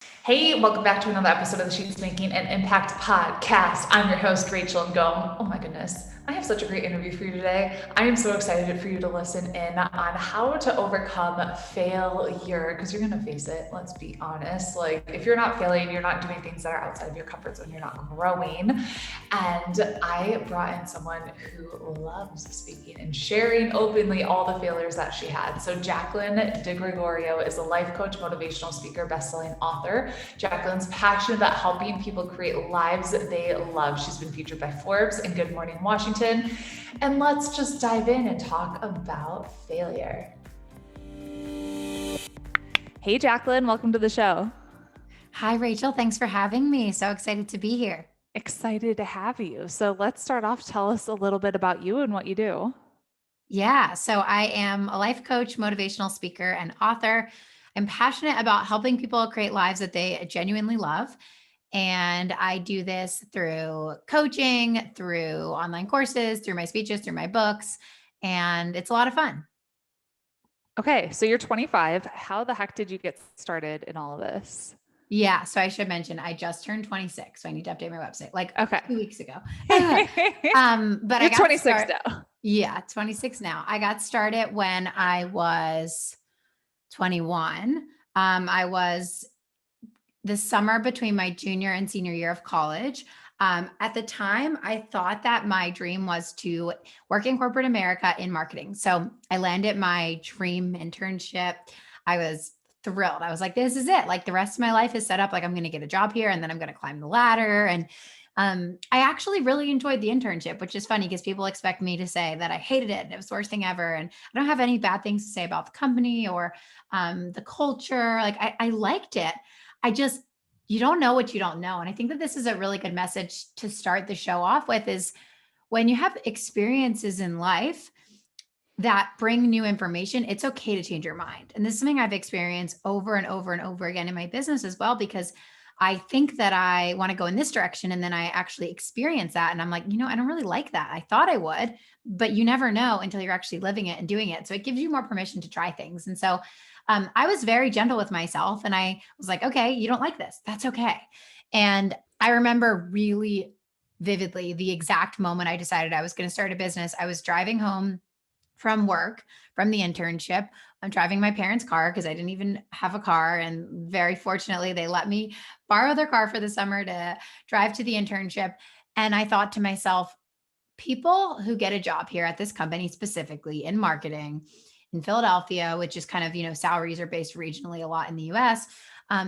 Hey, welcome back to another episode of the She's Making an Impact podcast. I'm your host, Rachel, and going, oh my goodness, I have such a great interview for you today. I am so excited for you to listen in on how to overcome failure, because you're going to face it. Let's be honest. Like, if you're not failing, you're not doing things that are outside of your comfort zone, you're not growing. And I brought in someone who loves speaking and sharing openly all the failures that she had. So, Jaclyn DiGregorio is a life coach, motivational speaker, best-selling author. Jaclyn's passionate about helping people create lives that they love. She's been featured by Forbes and Good Morning Washington. And let's just dive in and talk about failure. Hey, Jaclyn, welcome to the show. Hi, Rachel. Thanks for having me. So excited to be here. Excited to have you. So let's start off. Tell us a little bit about you and what you do. Yeah. So I am a life coach, motivational speaker, and author. I'm passionate about helping people create lives that they genuinely love. And I do this through coaching, through online courses, through my speeches, through my books. And it's a lot of fun. Okay, so you're 25. How the heck did you get started in all of this? Yeah. So I should mention I just turned 26. So I need to update my website like Okay. 2 weeks ago. But you're 26 now. Yeah, 26 now. I got started when I was 21. I was the summer between my junior and senior year of college. At the time, I thought that my dream was to work in corporate America in marketing. So I landed my dream internship. I was thrilled. I was like, this is it. Like the rest of my life is set up. Like I'm going to get a job here and then I'm going to climb the ladder. And I actually really enjoyed the internship, which is funny because people expect me to say that I hated it and it was the worst thing ever. And I don't have any bad things to say about the company or the culture. Like I liked it. I just, you don't know what you don't know. And I think that this is a really good message to start the show off with is when you have experiences in life that bring new information, it's okay to change your mind. And this is something I've experienced over and over and over again in my business as well, because I think that I want to go in this direction. And then I actually experience that. And I'm like, I don't really like that. I thought I would, but you never know until you're actually living it and doing it. So it gives you more permission to try things. And so I was very gentle with myself and I was like, okay, you don't like this. That's okay. And I remember really vividly the exact moment I decided I was going to start a business. I was driving home from work, from the internship. I'm driving my parents' car because I didn't even have a car. And very fortunately, they let me borrow their car for the summer to drive to the internship. And I thought to myself, people who get a job here at this company, specifically in marketing in Philadelphia, which is kind of, salaries are based regionally a lot in the US,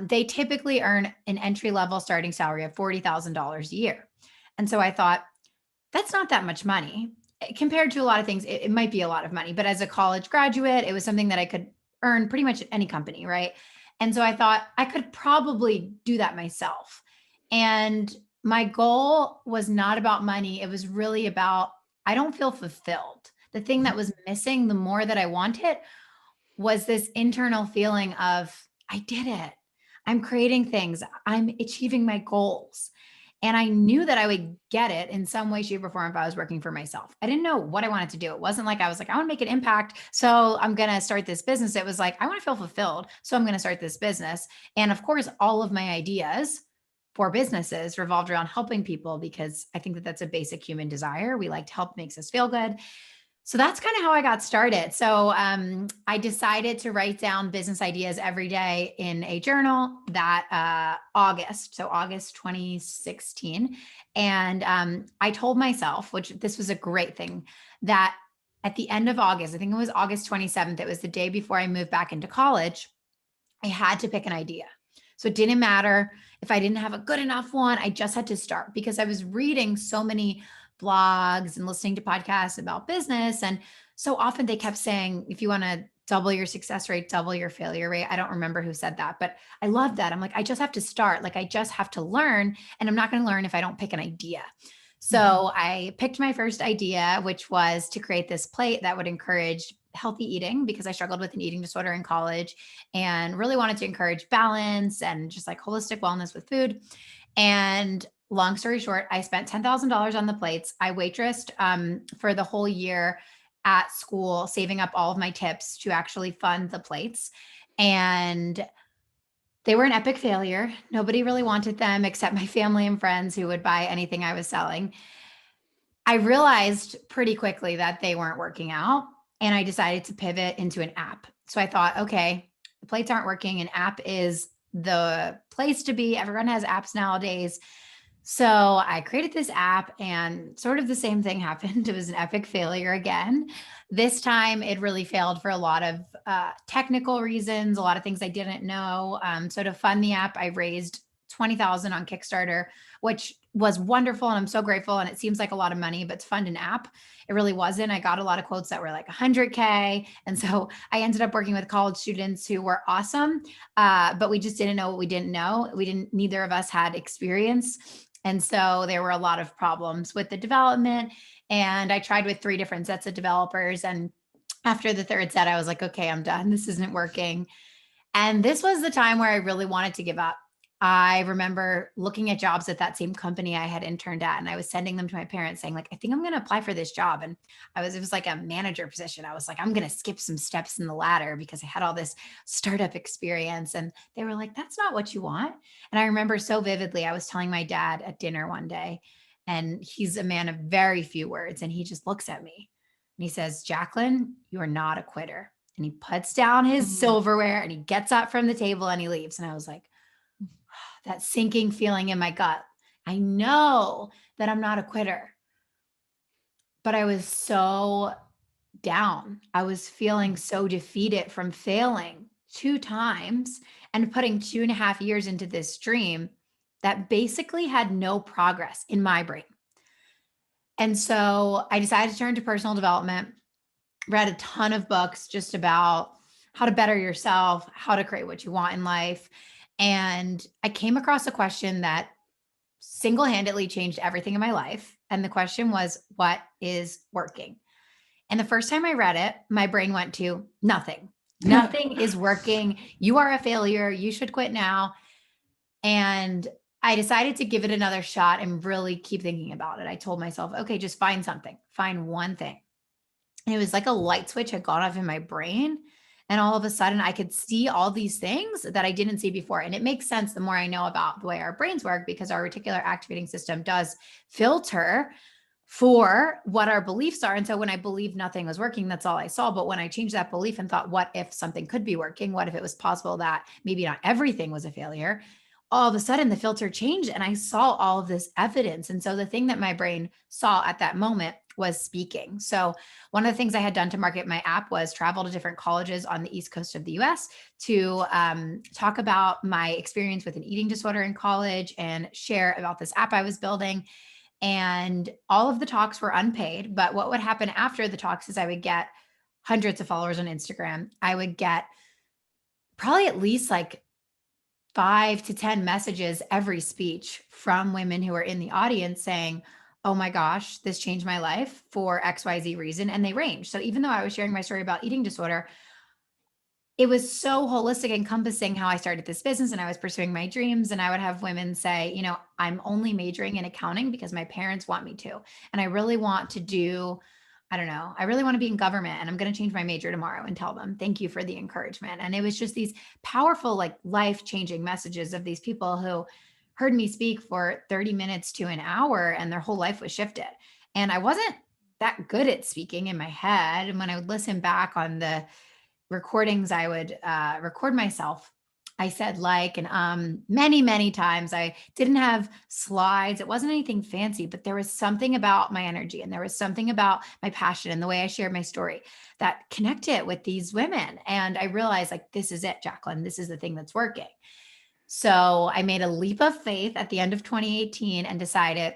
they typically earn an entry level starting salary of $40,000 a year. And so I thought, that's not that much money compared to a lot of things. It might be a lot of money, but as a college graduate, it was something that I could earn pretty much at any company, right? And so I thought I could probably do that myself. And my goal was not about money. It was really about, I don't feel fulfilled. The thing that was missing, the more that I wanted, was this internal feeling of, I did it. I'm creating things. I'm achieving my goals. And I knew that I would get it in some way, shape, or form if I was working for myself. I didn't know what I wanted to do. It wasn't like I was like, I want to make an impact. So I'm going to start this business. It was like, I want to feel fulfilled. So I'm going to start this business. And of course, all of my ideas for businesses revolved around helping people because I think that that's a basic human desire. We like to help, makes us feel good. So that's kind of how I got started. So I decided to write down business ideas every day in a journal that August 2016. And I told myself, which this was a great thing, that at the end of August, I think it was August 27th, it was the day before I moved back into college, I had to pick an idea. So it didn't matter if I didn't have a good enough one, I just had to start because I was reading so many blogs and listening to podcasts about business. And so often they kept saying, if you want to double your success rate, double your failure rate. I don't remember who said that, but I love that. I'm like, I just have to start. Like, I just have to learn. And I'm not going to learn if I don't pick an idea. So I picked my first idea, which was to create this plate that would encourage healthy eating because I struggled with an eating disorder in college and really wanted to encourage balance and just like holistic wellness with food. And long story short, I spent $10,000 on the plates. I waitressed for the whole year at school, saving up all of my tips to actually fund the plates. And They were an epic failure. Nobody really wanted them except my family and friends who would buy anything I was selling. I realized pretty quickly that they weren't working out, and I decided to pivot into an app. So I thought, okay, the plates aren't working. An app is the place to be. Everyone has apps nowadays. So I created this app, and sort of the same thing happened. It was an epic failure again. This time it really failed for a lot of technical reasons, a lot of things I didn't know. So to fund the app, I raised 20,000 on Kickstarter, which was wonderful. And I'm so grateful. And it seems like a lot of money, but to fund an app, it really wasn't. I got a lot of quotes that were like 100K. And so I ended up working with college students who were awesome. But we just didn't know what we didn't know. Neither of us had experience. And so there were a lot of problems with the development. And I tried with 3 different sets of developers. And after the third set, I was like, okay, I'm done. This isn't working. And this was the time where I really wanted to give up. I remember looking at jobs at that same company I had interned at, and I was sending them to my parents saying, like, I think I'm going to apply for this job. And it was like a manager position. I was like, I'm going to skip some steps in the ladder because I had all this startup experience. And they were like, that's not what you want. And I remember so vividly, I was telling my dad at dinner one day, and he's a man of very few words. And he just looks at me and he says, Jaclyn, you are not a quitter. And he puts down his Mhm. silverware and he gets up from the table and he leaves. And I was like, that sinking feeling in my gut. I know that I'm not a quitter, but I was so down. I was feeling so defeated from failing 2 times and putting 2.5 years into this dream that basically had no progress in my brain. And so I decided to turn to personal development, read a ton of books just about how to better yourself, how to create what you want in life. And I came across a question that single-handedly changed everything in my life. And the question was, what is working? And the first time I read it, my brain went to nothing. Nothing is working. You are a failure. You should quit now. And I decided to give it another shot and really keep thinking about it. I told myself, okay, just find something, find one thing. And it was like a light switch had gone off in my brain. And all of a sudden, I could see all these things that I didn't see before. And it makes sense the more I know about the way our brains work, because our reticular activating system does filter for what our beliefs are. And so when I believed nothing was working, that's all I saw. But when I changed that belief and thought, what if something could be working? What if it was possible that maybe not everything was a failure? All of a sudden, the filter changed and I saw all of this evidence. And so the thing that my brain saw at that moment was speaking. So one of the things I had done to market my app was travel to different colleges on the East Coast of the US to talk about my experience with an eating disorder in college and share about this app I was building. And all of the talks were unpaid. But what would happen after the talks is I would get hundreds of followers on Instagram. I would get probably at least like 5 to 10 messages every speech from women who are in the audience saying, oh my gosh, this changed my life for XYZ reason. And they range. So even though I was sharing my story about eating disorder, it was so holistic, encompassing how I started this business and I was pursuing my dreams. And I would have women say, I'm only majoring in accounting because my parents want me to. And I really want to do, I don't know, I really want to be in government, and I'm going to change my major tomorrow and tell them, thank you for the encouragement. And it was just these powerful, like life-changing messages of these people who heard me speak for 30 minutes to an hour and their whole life was shifted. And I wasn't that good at speaking in my head. And when I would listen back on the recordings, I would record myself. I said and many, many times. I didn't have slides. It wasn't anything fancy, but there was something about my energy and there was something about my passion and the way I shared my story that connected with these women. And I realized, like, this is it, Jaclyn. This is the thing that's working. So I made a leap of faith at the end of 2018 and decided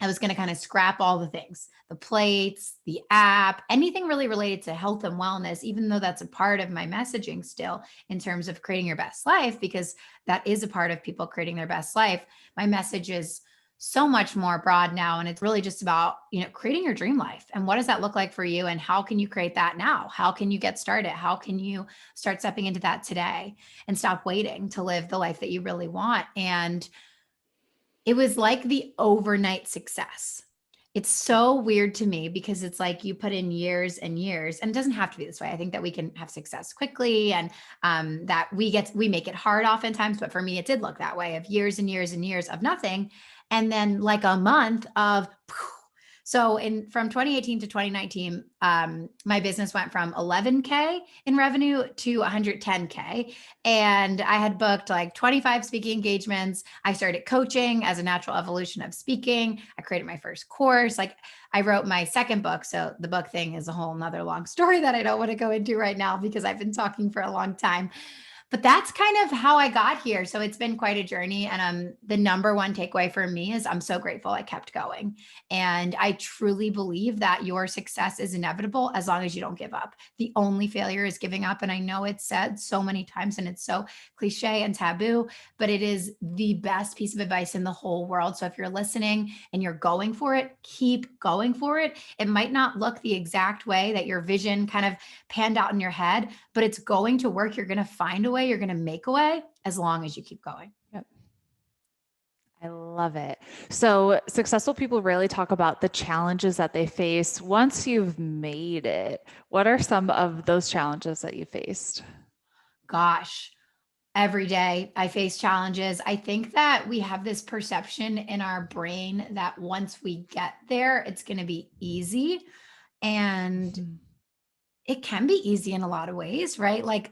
I was going to kind of scrap all the things, the plates, the app, anything really related to health and wellness, even though that's a part of my messaging still in terms of creating your best life, because that is a part of people creating their best life. My message is so much more broad now. And it's really just about, creating your dream life. And what does that look like for you? And how can you create that now? How can you get started? How can you start stepping into that today and stop waiting to live the life that you really want? And it was like the overnight success. It's so weird to me because it's like you put in years and years, and it doesn't have to be this way. I think that we can have success quickly, and that we make it hard oftentimes. But for me, it did look that way, of years and years and years of nothing, and then like a month of. So from 2018 to 2019, my business went from 11K in revenue to 110K. And I had booked like 25 speaking engagements. I started coaching as a natural evolution of speaking. I created my first course. Like, I wrote my second book. So the book thing is a whole nother long story that I don't want to go into right now because I've been talking for a long time. But that's kind of how I got here. So it's been quite a journey. And the number one takeaway for me is I'm so grateful I kept going. And I truly believe that your success is inevitable as long as you don't give up. The only failure is giving up. And I know it's said so many times and it's so cliche and taboo, but it is the best piece of advice in the whole world. So if you're listening and you're going for it, keep going for it. It might not look the exact way that your vision kind of panned out in your head, but it's going to work. You're going to find a way, you're going to make a way as long as you keep going. Yep. I love it. So successful people rarely talk about the challenges that they face once you've made it. What are some of those challenges that you faced? Gosh, every day I face challenges. I think that we have this perception in our brain that once we get there, it's going to be easy. And it can be easy in a lot of ways, right? Like,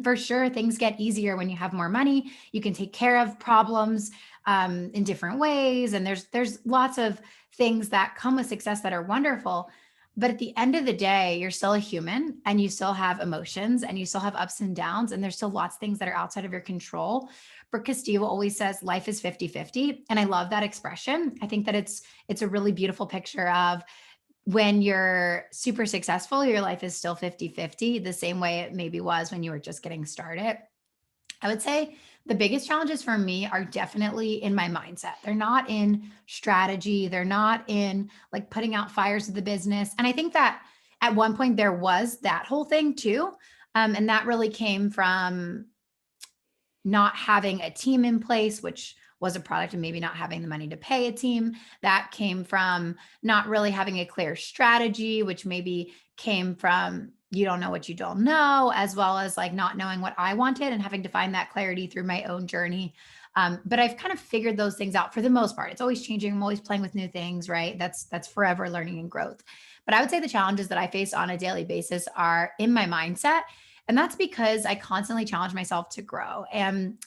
for sure, things get easier when you have more money. You can take care of problems in different ways, and there's lots of things that come with success that are wonderful. But at the end of the day, you're still a human, and you still have emotions, and you still have ups and downs, and there's still lots of things that are outside of your control. Brooke Castillo always says life is 50-50, and I love that expression. I think that it's a really beautiful picture of when you're super successful, your life is still 50-50, the same way it maybe was when you were just getting started. I would say the biggest challenges for me are definitely in my mindset. They're not in strategy. They're not in like putting out fires of the business. And I think that at one point there was that whole thing too. And that really came from not having a team in place, which was a product of maybe not having the money to pay a team. That came from not really having a clear strategy, which maybe came from you don't know what you don't know, as well as like not knowing what I wanted and having to find that clarity through my own journey. But I've kind of figured those things out for the most part. It's always changing. I'm always playing with new things, right? That's forever learning and growth. But I would say the challenges that I face on a daily basis are in my mindset. And that's because I constantly challenge myself to grow. And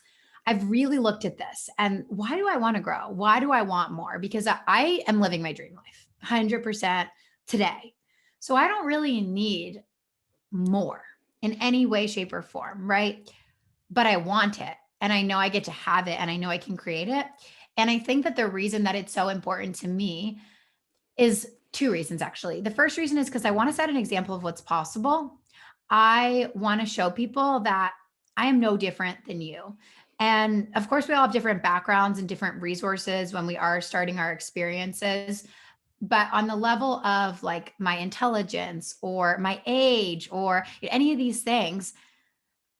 I've really looked at this and why do I want to grow? Why do I want more? Because I am living my dream life 100% today. So I don't really need more in any way, shape, or form, right? But I want it and I know I get to have it and I know I can create it. And I think that the reason that it's so important to me is two reasons, actually. The first reason is because I want to set an example of what's possible. I want to show people that I am no different than you. And of course, we all have different backgrounds and different resources when we are starting our experiences. But on the level of like my intelligence or my age or any of these things,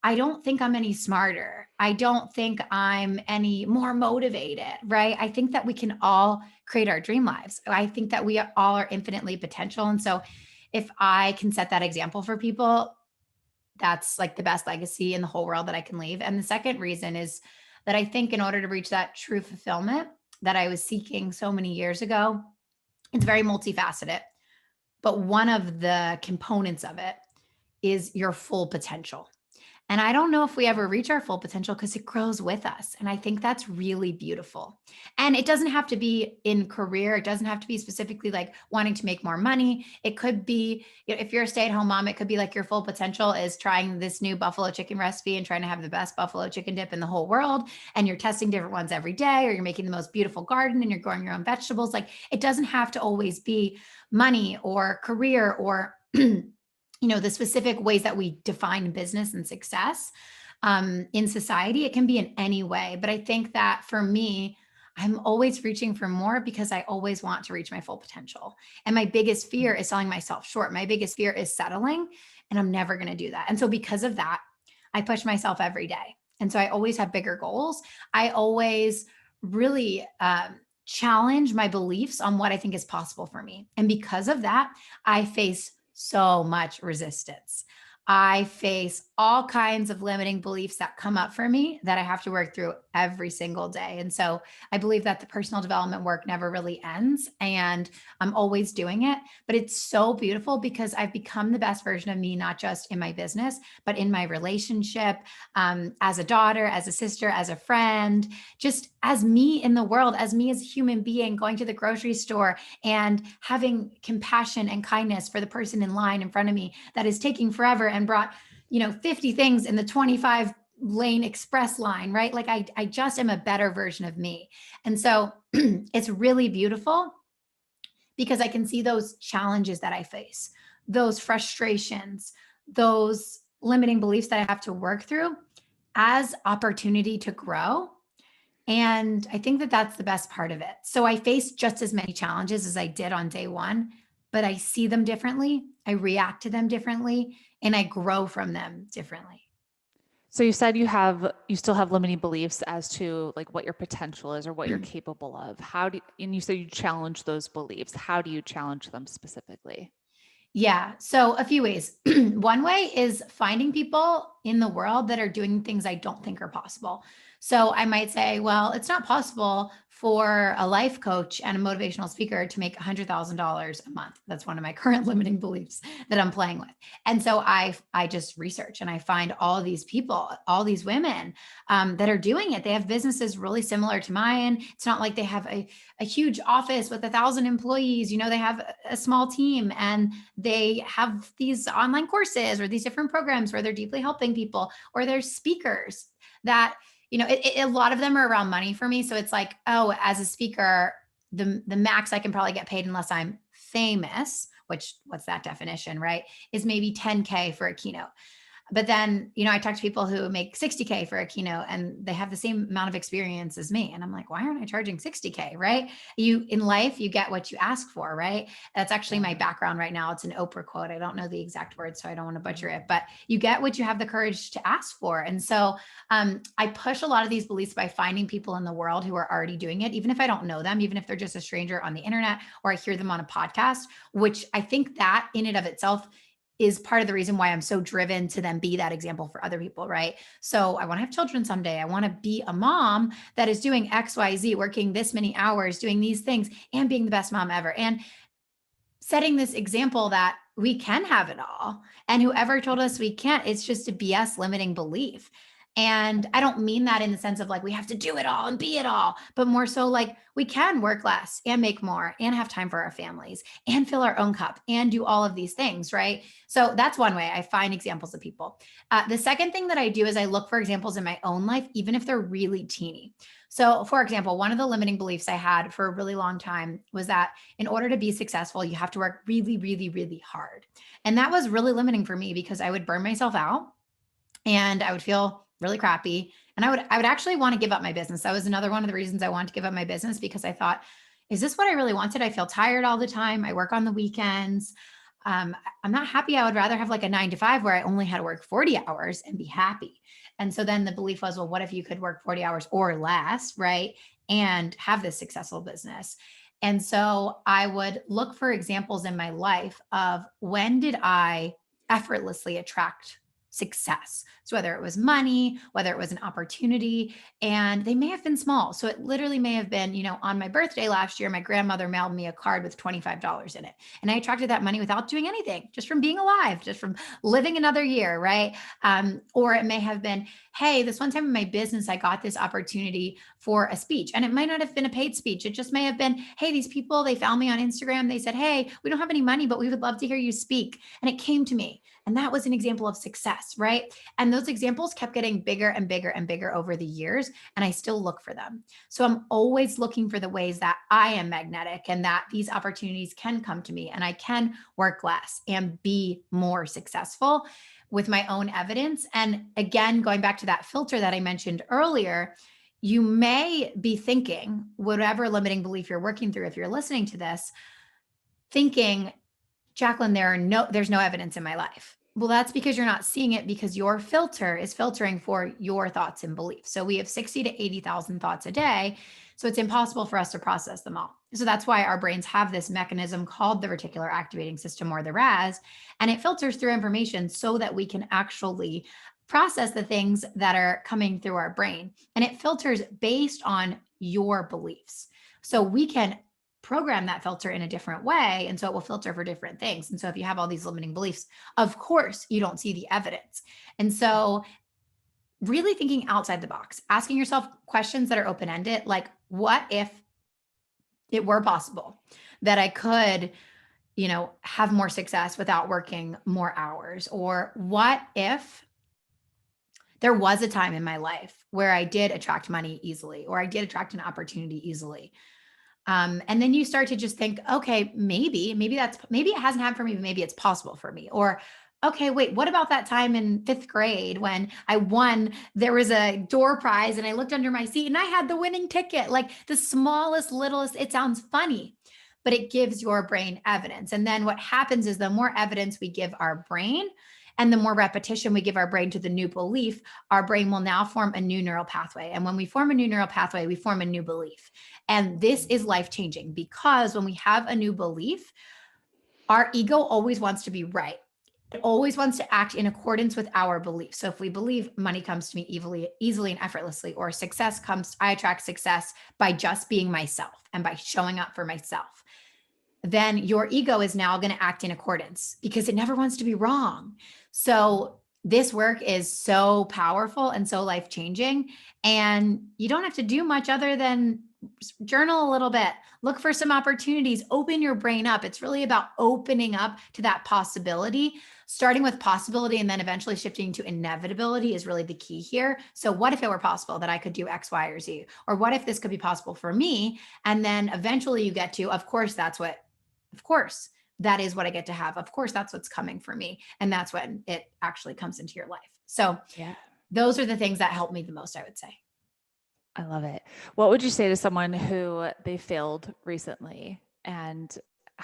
I don't think I'm any smarter. I don't think I'm any more motivated, right? I think that we can all create our dream lives. I think that we all are infinitely potential. And so if I can set that example for people, that's like the best legacy in the whole world that I can leave. And the second reason is that I think in order to reach that true fulfillment that I was seeking so many years ago, it's very multifaceted. But one of the components of it is your full potential. And I don't know if we ever reach our full potential because it grows with us. And I think that's really beautiful. And it doesn't have to be in career. It doesn't have to be specifically like wanting to make more money. It could be, if you're a stay-at-home mom, it could be like your full potential is trying this new buffalo chicken recipe and trying to have the best buffalo chicken dip in the whole world. And you're testing different ones every day, or you're making the most beautiful garden and you're growing your own vegetables. Like it doesn't have to always be money or career or the specific ways that we define business and success in society. It can be in any way. But I think that for me, I'm always reaching for more because I always want to reach my full potential. And my biggest fear is selling myself short. My biggest fear is settling, and I'm never going to do that. And so because of that, I push myself every day. And so I always have bigger goals. I always really challenge my beliefs on what I think is possible for me. And because of that, I face so much resistance. I face all kinds of limiting beliefs that come up for me that I have to work through every single day. And so I believe that the personal development work never really ends, and I'm always doing it. But it's so beautiful because I've become the best version of me, not just in my business, but in my relationship, as a daughter, as a sister, as a friend, just as me in the world, as me as a human being, going to the grocery store and having compassion and kindness for the person in line in front of me that is taking forever and brought, 50 things in the 25 lane express line, right? Like I just am a better version of me. And so it's really beautiful because I can see those challenges that I face, those frustrations, those limiting beliefs that I have to work through as opportunity to grow. And I think that that's the best part of it. So I face just as many challenges as I did on day one, but I see them differently. I react to them differently, and I grow from them differently. So you said you still have limiting beliefs as to like what your potential is or what you're capable of. And you said you challenge those beliefs. How do you challenge them specifically? Yeah. So a few ways. One way is finding people in the world that are doing things I don't think are possible. So I might say, well, it's not possible for a life coach and a motivational speaker to make $100,000 a month. That's one of my current limiting beliefs that I'm playing with. And so I just research and I find all these people, all these women that are doing it. They have businesses really similar to mine. It's not like they have a huge office with 1,000 employees. They have a small team, and they have these online courses or these different programs where they're deeply helping people, or they're speakers that, a lot of them are around money for me. So it's like, oh, as a speaker, the max I can probably get paid unless I'm famous, which what's that definition, right? Is maybe 10K for a keynote. But then, I talk to people who make 60K for a keynote and they have the same amount of experience as me. And I'm like, why aren't I charging 60K? Right. In life, you get what you ask for, right? That's actually my background right now. It's an Oprah quote. I don't know the exact words, so I don't want to butcher it, but you get what you have the courage to ask for. And so I push a lot of these beliefs by finding people in the world who are already doing it, even if I don't know them, even if they're just a stranger on the internet, or I hear them on a podcast, which I think that in and of itself is part of the reason why I'm so driven to then be that example for other people, right? So I want to have children someday. I want to be a mom that is doing XYZ, working this many hours, doing these things, and being the best mom ever. And setting this example that we can have it all. And whoever told us we can't, it's just a BS limiting belief. And I don't mean that in the sense of like we have to do it all and be it all, but more so like we can work less and make more and have time for our families and fill our own cup and do all of these things, right? So that's one way I find examples of people. The second thing that I do is I look for examples in my own life, even if they're really teeny. So, for example, one of the limiting beliefs I had for a really long time was that in order to be successful, you have to work really, really, really hard. And that was really limiting for me because I would burn myself out and I would feel really crappy. And I would actually want to give up my business. That was another one of the reasons I wanted to give up my business, because I thought, is this what I really wanted? I feel tired all the time. I work on the weekends. I'm not happy. I would rather have like a 9 to 5 where I only had to work 40 hours and be happy. And so then the belief was, well, what if you could work 40 hours or less, right? And have this successful business. And so I would look for examples in my life of when did I effortlessly attract success. So whether it was money, whether it was an opportunity, and they may have been small. So it literally may have been, on my birthday last year, my grandmother mailed me a card with $25 in it. And I attracted that money without doing anything, just from being alive, just from living another year, right? Or it may have been, hey, this one time in my business, I got this opportunity for a speech. And it might not have been a paid speech. It just may have been, hey, these people, they found me on Instagram. They said, hey, we don't have any money, but we would love to hear you speak. And it came to me. And that was an example of success, right? And those examples kept getting bigger and bigger and bigger over the years. And I still look for them. So I'm always looking for the ways that I am magnetic and that these opportunities can come to me and I can work less and be more successful with my own evidence. And again, going back to that filter that I mentioned earlier, you may be thinking, whatever limiting belief you're working through, if you're listening to this, thinking, Jaclyn, there's no evidence in my life. Well, that's because you're not seeing it, because your filter is filtering for your thoughts and beliefs. So we have 60 to 80,000 thoughts a day. So it's impossible for us to process them all. So that's why our brains have this mechanism called the reticular activating system, or the RAS, and it filters through information so that we can actually process the things that are coming through our brain. And it filters based on your beliefs. So we can program that filter in a different way. And so it will filter for different things. And so if you have all these limiting beliefs, of course, you don't see the evidence. And so really thinking outside the box, asking yourself questions that are open-ended, like, what if it were possible that I could, have more success without working more hours? Or what if there was a time in my life where I did attract money easily, or I did attract an opportunity easily? And then you start to just think, okay, maybe it hasn't happened for me, but maybe it's possible for me. Or, okay, wait, what about that time in 5th grade when I won, there was a door prize and I looked under my seat and I had the winning ticket? Like the smallest, littlest, it sounds funny, but it gives your brain evidence. And then what happens is the more evidence we give our brain and the more repetition we give our brain to the new belief, our brain will now form a new neural pathway. And when we form a new neural pathway, we form a new belief. And this is life-changing, because when we have a new belief, our ego always wants to be right. It always wants to act in accordance with our beliefs. So if we believe money comes to me easily and effortlessly, or I attract success by just being myself and by showing up for myself, then your ego is now going to act in accordance, because it never wants to be wrong. So this work is so powerful and so life-changing. And you don't have to do much other than journal a little bit, look for some opportunities, open your brain up. It's really about opening up to that possibility, starting with possibility and then eventually shifting to inevitability is really the key here. So what if it were possible that I could do X, Y, or Z? Or what if this could be possible for me? And then eventually you get to, of course, that is what I get to have. Of course, that's what's coming for me. And that's when it actually comes into your life. So Yeah. those are the things that help me the most, I would say. I love it. What would you say to someone who they failed recently, and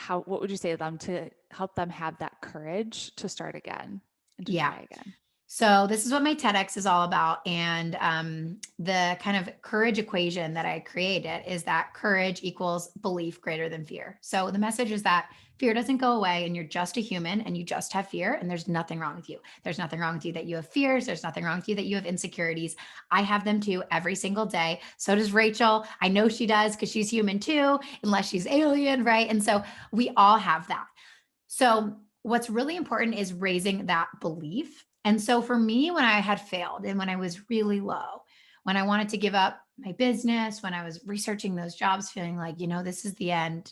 what would you say to them to help them have that courage to start again and to try again? So this is what my TEDx is all about. And the kind of courage equation that I created is that courage equals belief greater than fear. So the message is that fear doesn't go away, and you're just a human and you just have fear, and there's nothing wrong with you. There's nothing wrong with you that you have fears. There's nothing wrong with you that you have insecurities. I have them too every single day. So does Rachel. I know she does, because she's human too, unless she's alien, right? And so we all have that. So what's really important is raising that belief. And so for me, when I had failed and when I was really low, when I wanted to give up my business, when I was researching those jobs, feeling like, this is the end,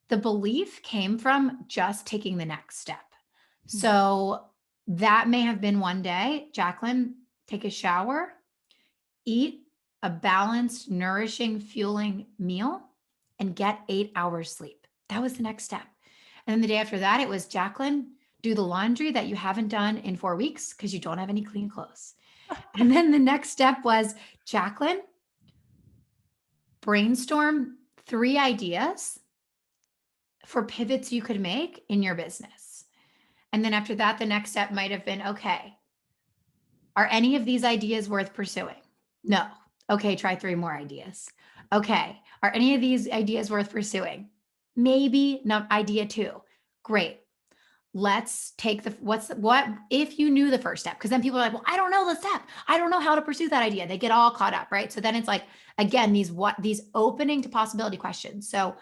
the belief came from just taking the next step. So that may have been one day, Jaclyn, take a shower, eat a balanced, nourishing, fueling meal, and get 8 hours sleep. That was the next step. And then the day after that, it was, Jaclyn, do the laundry that you haven't done in 4 weeks because you don't have any clean clothes. And then the next step was, Jaclyn, brainstorm 3 ideas for pivots you could make in your business. And then after that, the next step might have been, okay, are any of these ideas worth pursuing? No. Okay, try 3 more ideas. Okay, are any of these ideas worth pursuing? Maybe. Not idea 2. Great. Let's take what if you knew the first step? Because then people are like, well, I don't know the step. I don't know how to pursue that idea. They get all caught up, right? So then it's like, again, these opening to possibility questions. So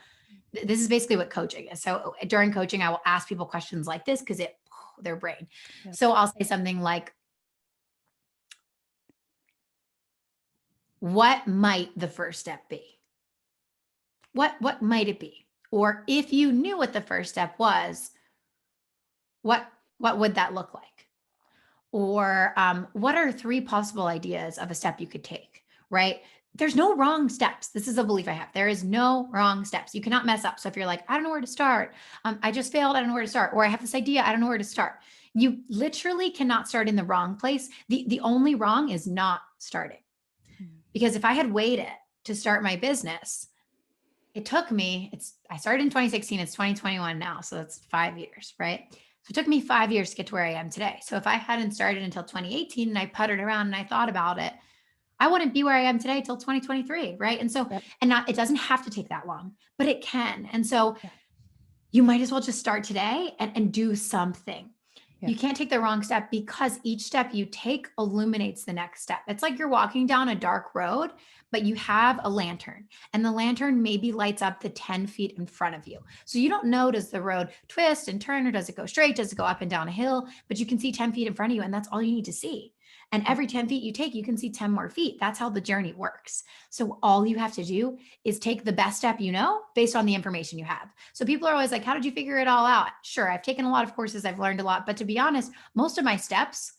this is basically what coaching is. So during coaching, I will ask people questions like this because their brain. Yep. So I'll say something like, what might the first step be? What might it be? Or if you knew what the first step was, what would that look like? Or what are 3 possible ideas of a step you could take, right? There's no wrong steps. This is a belief I have. There is no wrong steps. You cannot mess up. So if you're like, I don't know where to start. I just failed. I don't know where to start. Or I have this idea. I don't know where to start. You literally cannot start in the wrong place. The only wrong is not starting. Because if I had waited to start my business, it took me, I started in 2016, it's 2021 now. So that's 5 years, right? So it took me 5 years to get to where I am today. So if I hadn't started until 2018 and I puttered around and I thought about it, I wouldn't be where I am today till 2023. Right. And so, Yep. and not, it doesn't have to take that long, but it can. And so Yeah. you might as well just start today and do something. Yeah. You can't take the wrong step because each step you take illuminates the next step. It's like you're walking down a dark road, but you have a lantern and the lantern maybe lights up the 10 feet in front of you. So you don't know, does the road twist and turn or does it go straight? Does it go up and down a hill? But you can see 10 feet in front of you and that's all you need to see. And every 10 feet you take, you can see 10 more feet. That's how the journey works. So all you have to do is take the best step you know based on the information you have. So people are always like, how did you figure it all out? Sure, I've taken a lot of courses, I've learned a lot, but to be honest, most of my steps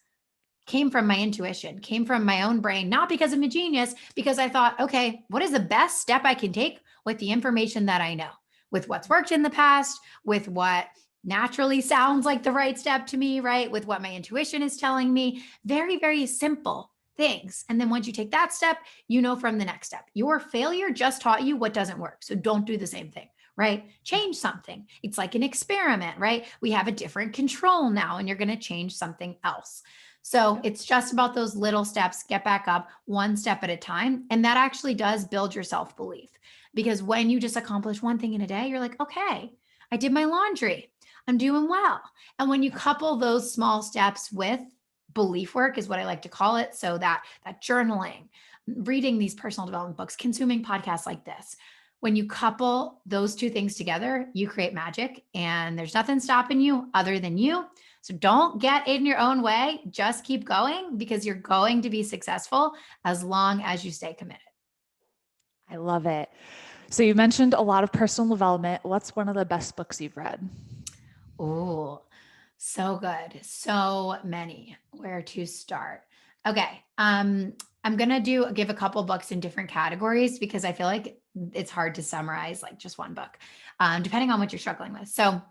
came from my intuition, came from my own brain, not because I'm a genius, because I thought, okay, what is the best step I can take with the information that I know, with what's worked in the past, with what naturally sounds like the right step to me, right? With what my intuition is telling me. Very, very simple things. And then once you take that step, you know from the next step. Your failure just taught you what doesn't work. So don't do the same thing, right? Change something. It's like an experiment, right? We have a different control now, and you're going to change something else. So it's just about those little steps, get back up one step at a time. And that actually does build your self-belief, because when you just accomplish one thing in a day, you're like, okay, I did my laundry. I'm doing well. And when you couple those small steps with belief work is what I like to call it. So that journaling, reading these personal development books, consuming podcasts like this, when you couple those two things together, you create magic and there's nothing stopping you other than you. So don't get in your own way. Just keep going because you're going to be successful as long as you stay committed. I love it. So you mentioned a lot of personal development. What's one of the best books you've read? Oh, so good. So many. Where to start? Okay. I'm going to give a couple books in different categories because I feel like it's hard to summarize like just one book, depending on what you're struggling with. So,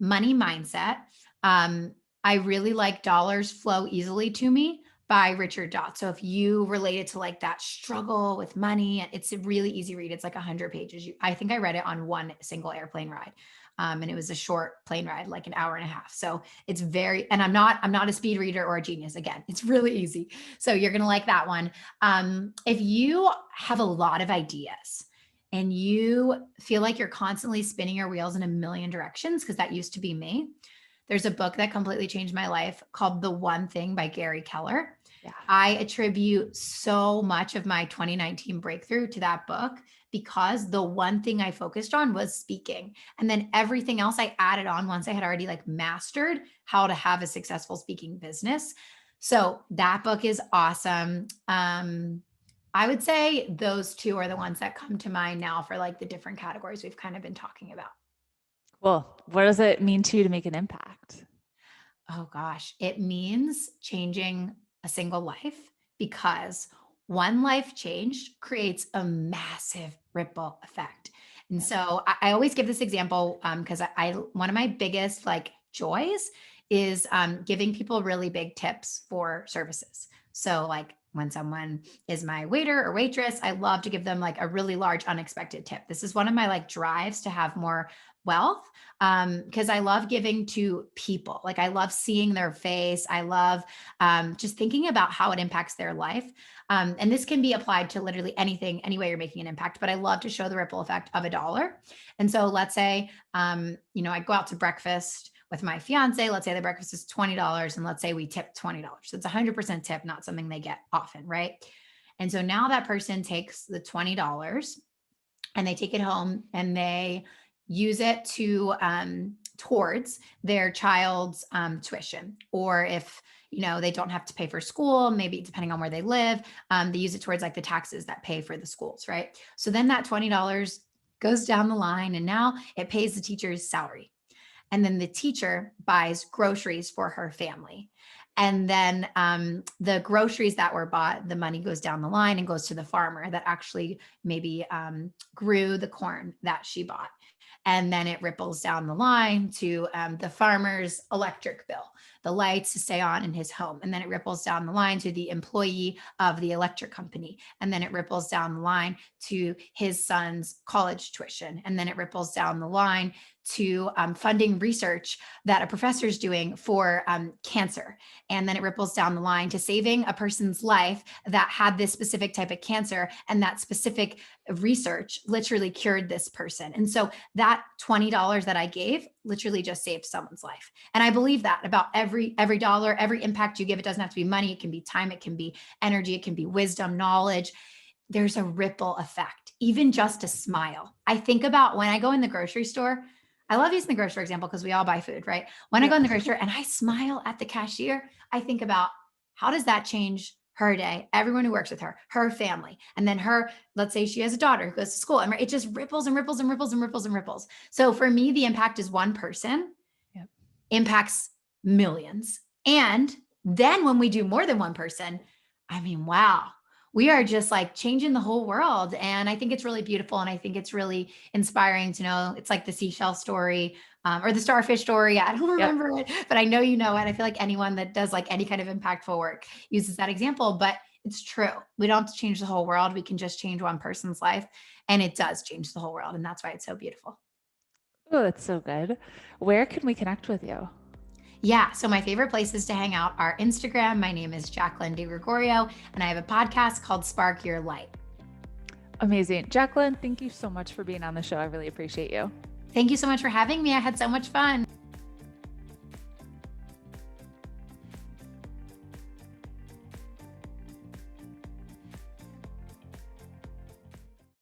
Money Mindset. I really like Dollars Flow Easily to Me by Richard Dott. So if you related to like that struggle with money, it's a really easy read. It's like 100 pages. I think I read it on one single airplane ride. And it was a short plane ride, like an hour and a half. So it's and I'm not a speed reader or a genius. Again, it's really easy. So you're going to like that one. If you have a lot of ideas and you feel like you're constantly spinning your wheels in a million directions, because that used to be me, there's a book that completely changed my life called The One Thing by Gary Keller. Yeah. I attribute so much of my 2019 breakthrough to that book because the one thing I focused on was speaking. And then everything else I added on once I had already like mastered how to have a successful speaking business. So that book is awesome. I would say those two are the ones that come to mind now for like the different categories we've kind of been talking about. Well, what does it mean to you to make an impact? Oh gosh, it means changing a single life, because one life change creates a massive ripple effect. And so I always give this example because one of my biggest like joys is giving people really big tips for services. So like when someone is my waiter or waitress, I love to give them like a really large unexpected tip. This is one of my like drives to have more wealth, because I love giving to people. Like I love seeing their face. I love just thinking about how it impacts their life. And this can be applied to literally anything, any way you're making an impact, but I love to show the ripple effect of $1. And so let's say, I go out to breakfast with my fiance. Let's say the breakfast is $20 and let's say we tip $20. So it's 100% tip, not something they get often, right? And so now that person takes the $20 and they take it home and they use it to towards their child's tuition, or if they don't have to pay for school, maybe depending on where they live, they use it towards like the taxes that pay for the schools, right? So then that $20 goes down the line and now it pays the teacher's salary. And then the teacher buys groceries for her family. And then the groceries that were bought, the money goes down the line and goes to the farmer that actually maybe grew the corn that she bought. And then it ripples down the line to the farmer's electric bill. the lights to stay on in his home. And then it ripples down the line to the employee of the electric company. And then it ripples down the line to his son's college tuition. And then it ripples down the line to funding research that a professor is doing for cancer. And then it ripples down the line to saving a person's life that had this specific type of cancer, and that specific research literally cured this person. And so that $20 that I gave literally just saved someone's life. And I believe that about every dollar, every impact you give. It doesn't have to be money. It can be time. It can be energy. It can be wisdom, knowledge. There's a ripple effect, even just a smile. I think about when I go in the grocery store. I love using the grocery store example because we all buy food, right? When I go in the grocery store and I smile at the cashier, I think about how does that change her day, everyone who works with her, her family, and then her, let's say she has a daughter who goes to school, and it just ripples and ripples and ripples and ripples and ripples. So for me, the impact is one person impacts millions. And then when we do more than one person, I mean, wow, we are just like changing the whole world. And I think it's really beautiful. And I think it's really inspiring to know it's like the seashell story or the starfish story. I don't remember it, but I know you know it. I feel like anyone that does like any kind of impactful work uses that example, but it's true. We don't have to change the whole world. We can just change one person's life, and it does change the whole world. And that's why it's so beautiful. Oh, that's so good. Where can we connect with you? Yeah. So my favorite places to hang out are Instagram. My name is Jaclyn DiGregorio, and I have a podcast called Spark Your Light. Amazing. Jaclyn, thank you so much for being on the show. I really appreciate you. Thank you so much for having me. I had so much fun.